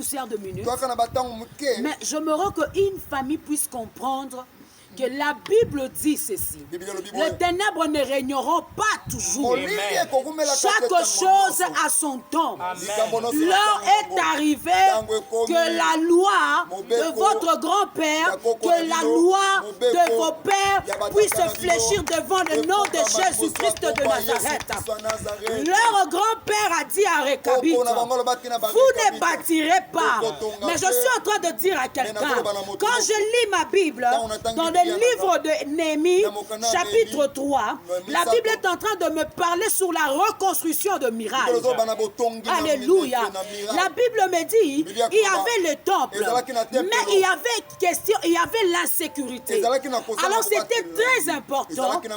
poussière de minutes. Mais je me rends qu'une famille puisse comprendre que la Bible dit ceci. Les ténèbres ne régneront pas toujours. Chaque chose a son temps. L'heure est arrivée que la loi de votre grand-père, que la loi de vos pères puisse fléchir devant le nom de Jésus-Christ de Nazareth. Leur grand-père a dit à Récabite, vous ne bâtirez pas. Mais je suis en train de dire à quelqu'un, quand je lis ma Bible, dans le livre de Néhémie, chapitre 3, la Bible est en train de me parler sur la reconstruction de miracles. Alléluia. La Bible me dit, il y avait le temple, mais il y avait l'insécurité. Alors c'était très important que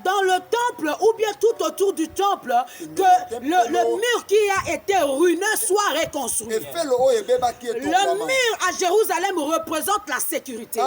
dans le temple, ou bien tout autour du temple, que le mur qui a été ruineux soit reconstruit. Le mur à Jérusalem représente la sécurité.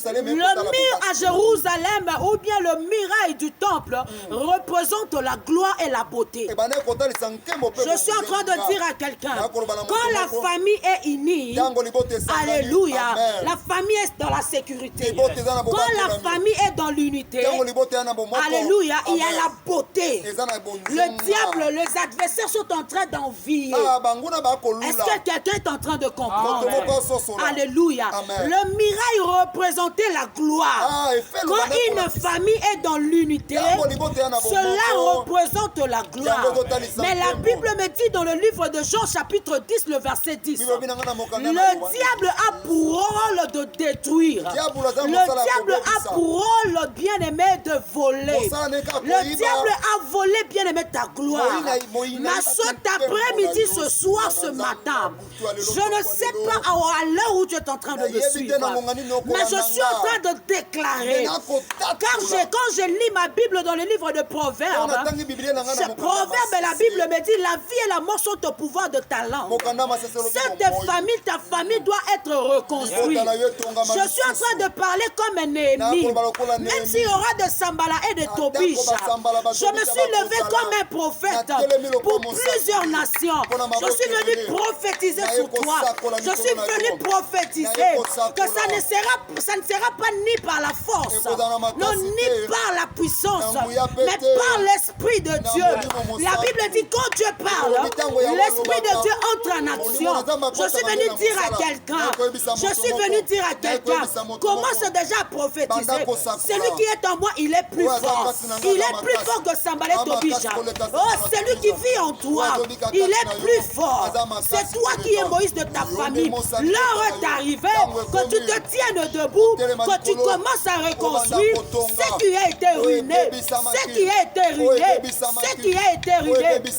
Le mur à Jérusalem, ou bien le muraille du temple, représente la gloire et la beauté. Je suis en train de dire à quelqu'un, quand la famille est unie, alléluia, la famille est dans la sécurité. Quand la famille est dans l'unité, alléluia, il y a la beauté. Le diable, les adversaires sont en train d'envier. Est-ce que quelqu'un est en train de comprendre? Alléluia. Le mirail représentait la gloire. Quand une famille est dans l'unité, cela représente la gloire. Mais la Bible me dit dans le livre de Jean chapitre 10, le verset 10, le diable a pour rôle de détruire. Le diable a pour rôle, bien-aimé, de voler. Le diable a volé, bien-aimé, ta gloire. Ma soeur, cet après-midi, ce soir, ce matin, je ne sais pas à l'heure où tu es en train de me suivre, mais je suis en train de déclarer, car quand je lis ma Bible dans le livre de Proverbes, ce proverbe, la Bible me dit, la vie et la mort sont au pouvoir de ta langue. Cette famille, ta famille doit être reconstruite. Je suis en train de parler comme un Néhémie. Même s'il y aura de Sambala et de Tobish, je me suis levé comme un prophète pour plusieurs nations. Je suis venu prophétiser sur toi. Je suis venu prophétiser que ça ne sera pas ni par la force, non, ni par la puissance, mais par l'Esprit de Dieu. La Bible dit quand Dieu parle, l'Esprit de Dieu entre en action. Je suis venu dire à quelqu'un, commence déjà à prophétiser. Celui qui est en moi, il est plus fort. Il est plus fort que Sambalé Tobija. Oh, celui qui vit en toi, il est plus fort. C'est toi qui es Moïse de ta famille. L'heure est arrivée que tu te tiennes debout, que tu commences à reconstruire ce qui a été ruiné.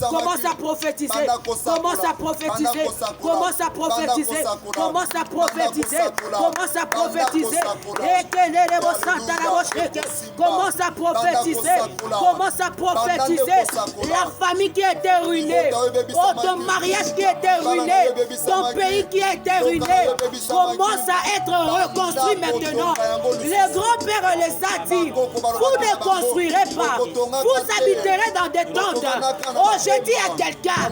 Commence à prophétiser. Commence à prophétiser. Commence à prophétiser. Commence à prophétiser. Commence à prophétiser. Commence à prophétiser. Commence à prophétiser. La famille qui a été ruinée. Oh, ton mariage qui a été ruiné. Ton pays qui a été ruiné. Commence à être reconstruit maintenant. Les grands-pères les a dit, vous ne construirez pas. Vous habiterez dans des tentes. Oh, je dis à quelqu'un,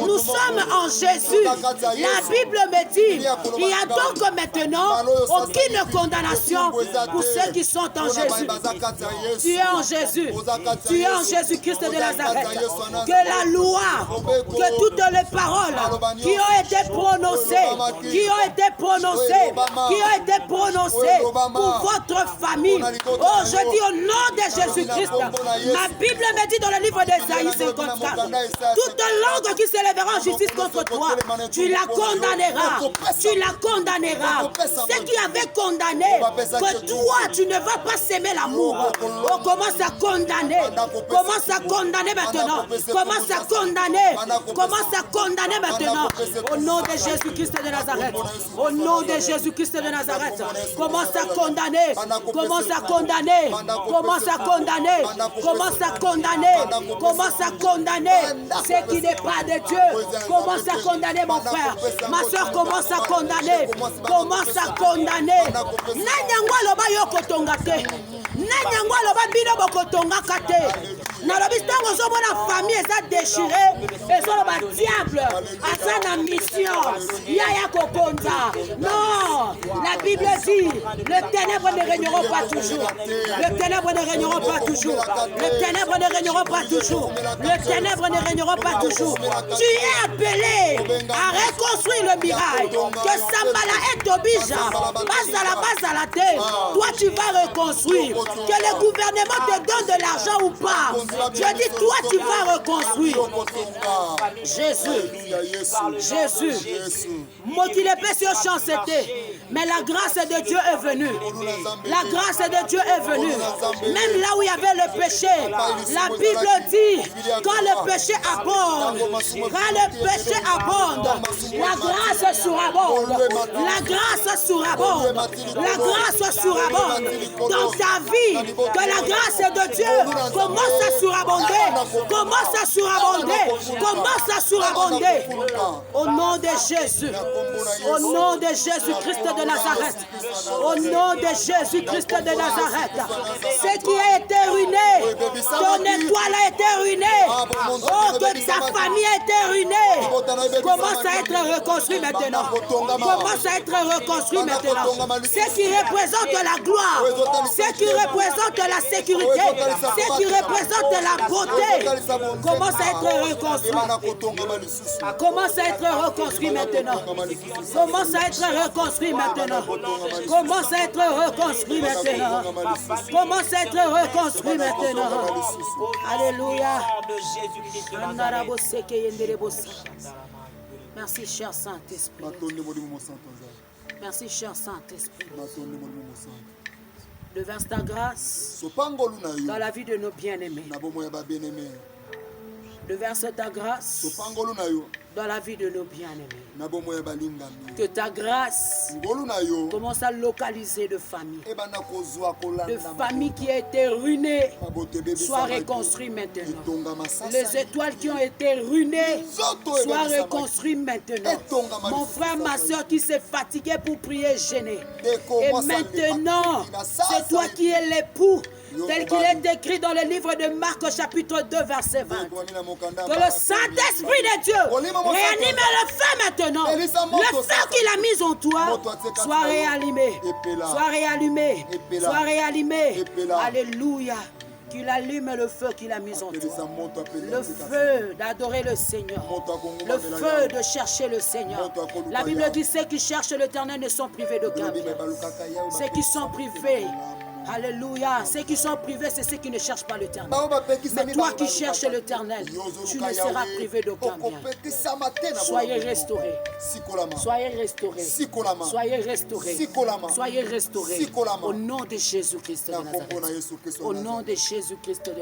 nous sommes en Jésus. La Bible me dit, il y a donc maintenant aucune condamnation pour ceux qui sont en Jésus. Tu es en Jésus. Tu es en Jésus-Christ de Nazareth. Que la loi, que toutes les paroles qui ont été prononcées, pour votre famille. Oh, je dis au nom de Jésus-Christ. Ma Bible me dit dans le livre d'Ésaïe 54, toute langue qui s'élèvera en justice contre toi, tu la condamneras. Tu la condamneras. Ceux qui avaient condamné que toi, tu ne vas pas s'aimer l'amour. Oh, commence à condamner. Commence à condamner maintenant. Commence à condamner. Commence à condamner maintenant. Au nom de Jésus-Christ de Nazareth. Au nom de Jésus-Christ de Nazareth. Commence à condamner. Commence à condamner. Commence à condamner. Commence à condamner. Commence à condamner ce qui n'est pas de Dieu. Commence à condamner mon frère. Ma soeur commence à condamner. Commence à condamner. Nanyangwa loba yoko tongate. Nanyango aloba bino bokotonga kate. Nalobi ntango ozomona famille eza déchirée, ezoloba diable aza na mission yaya kokonza. Non, la Bible dit les ténèbres ne régneront pas toujours. Les ténèbres ne régneront pas toujours. Les ténèbres ne régneront pas toujours. Les ténèbres ne régneront pas toujours. Tu es appelé à reconstruire le miracle. Que Sambala et Tobija, Bazala te. Toi tu vas reconstruire. Que le gouvernement te donne de l'argent ou pas. Je dis toi tu vas reconstruire. Jésus. Motil épais sur champ c'était. Mais la grâce de Dieu est venue. La grâce de Dieu est venue. Même là où il y avait le péché, la Bible dit, quand le péché abonde, la grâce surabonde. La grâce surabonde. La grâce surabonde. Dans ta vie, que la grâce de Dieu commence à surabonder. Commence à surabonder. Commence à surabonder. Au nom de Jésus. Au nom de Jésus-Christ de Nazareth. Au nom de Jésus-Christ de Nazareth. Ce qui a été ruiné, ton étoile a été ruinée. Oh, que ta famille a été ruinée. Commence à être reconstruit maintenant. Commence à être reconstruit maintenant. Ce qui représente la gloire, ce qui représente la sécurité, ce qui représente la beauté, commence à être reconstruit. Commence à être reconstruit maintenant. Commence à être reconstruit maintenant. Commence à être reconstruit maintenant. Commence à être reconstruit maintenant. Alléluia. Merci cher Saint-Esprit. Merci cher Saint-Esprit. Déverse ta grâce dans la vie de nos bien-aimés. Déverse ta grâce dans la vie de nos bien-aimés. Que ta grâce commence à localiser de familles. De familles qui ont été ruinées soient reconstruites maintenant. Les étoiles qui ont été ruinées soient reconstruites maintenant. Mon frère, ma soeur qui s'est fatigué pour prier gêné. Et maintenant, c'est toi qui es l'époux. Tel qu'il est écrit dans le livre de Marc chapitre 2 verset 20. Que le Saint-Esprit de Dieu réanime le feu maintenant. Le feu qu'il a mis en toi soit réallumé. Soit réallumé. Soit réallumé. Alléluia. Qu'il allume le feu qu'il a mis en toi. Le feu d'adorer le Seigneur. Le feu de chercher le Seigneur. La Bible dit ceux qui cherchent l'Éternel ne sont privés d'aucun bien. Ceux qui sont privés. Alléluia. Ceux qui sont privés, c'est ceux qui ne cherchent pas l'Éternel. Mais toi qui cherches l'Éternel, tu ne seras privé d'aucun bien. Soyez restaurés. Soyez restaurés. Soyez restaurés. Soyez restaurés. Au nom de Jésus-Christ de Nazareth. Au nom de Jésus-Christ de Nazareth.